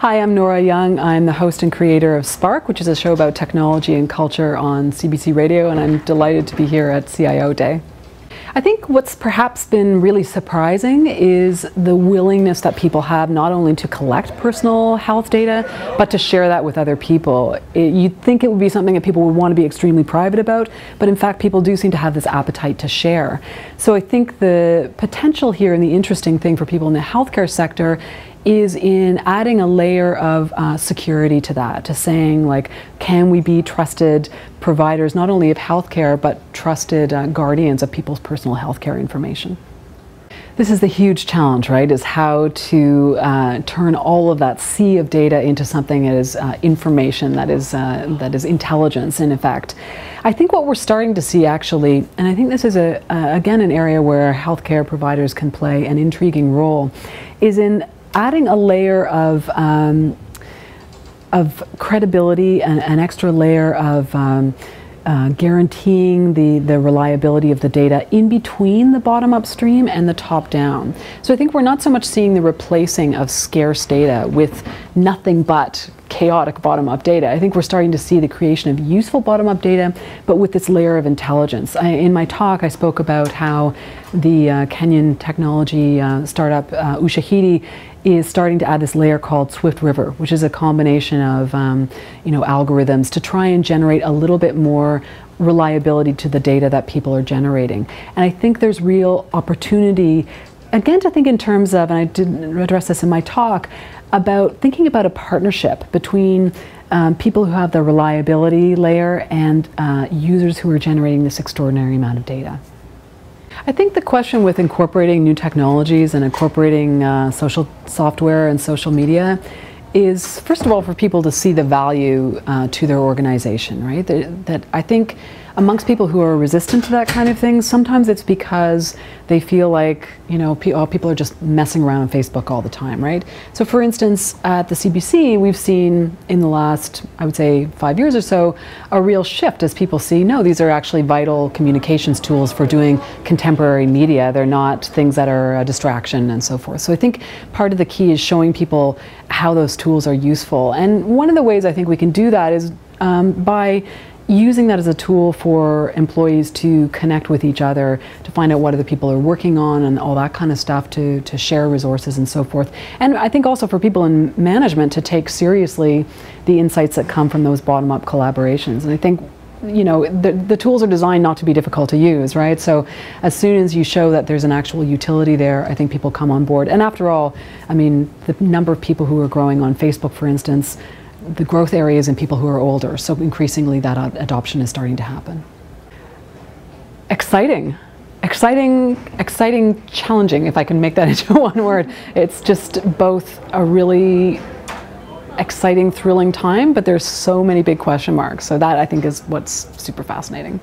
Hi, I'm Nora Young. I'm the host and creator of Spark, which is a show about technology and culture on CBC Radio, and I'm delighted to be here at CIO Day. I think what's perhaps been really surprising is the willingness that people have not only to collect personal health data, but to share that with other people. You'd think it would be something that people would want to be extremely private about, but in fact people do seem to have this appetite to share. So I think the potential here and the interesting thing for people in the healthcare sector is in adding a layer of security to that, to saying, like, can we be trusted providers not only of healthcare but trusted guardians of people's personal healthcare information. This is the huge challenge, right, is how to turn all of that sea of data into something that is information, that is intelligence in effect. I think what we're starting to see actually, and I think this is again an area where healthcare providers can play an intriguing role, is in adding a layer of credibility and an extra layer of guaranteeing the reliability of the data in between the bottom-up stream and the top-down. So I think we're not so much seeing the replacing of scarce data with nothing but chaotic bottom-up data. I think we're starting to see the creation of useful bottom-up data, but with this layer of intelligence. In my talk, I spoke about how the Kenyan technology startup Ushahidi is starting to add this layer called Swift River, which is a combination of algorithms to try and generate a little bit more reliability to the data that people are generating. And I think there's real opportunity, again, to think in terms of, and I didn't address this in my talk, about thinking about a partnership between people who have the reliability layer and users who are generating this extraordinary amount of data. I think the question with incorporating new technologies and incorporating social software and social media is, first of all, for people to see the value to their organization, right? That I think amongst people who are resistant to that kind of thing, sometimes it's because they feel like, people are just messing around on Facebook all the time, right? So for instance, at the CBC, we've seen in the last, I would say, 5 years or so, a real shift as people see, no, these are actually vital communications tools for doing contemporary media. They're not things that are a distraction and so forth. So I think part of the key is showing people how those tools are useful. And one of the ways I think we can do that is by using that as a tool for employees to connect with each other, to find out what other people are working on and all that kind of stuff, to share resources and so forth. And I think also for people in management to take seriously the insights that come from those bottom-up collaborations. And I think the tools are designed not to be difficult to use, right? So as soon as you show that there's an actual utility there, I think people come on board. And after all, I mean, the number of people who are growing on Facebook, for instance, the growth area is in people who are older, so increasingly that adoption is starting to happen. Exciting, challenging, if I can make that into one word. It's just both a really exciting, thrilling time, but there's so many big question marks. So that, I think, is what's super fascinating.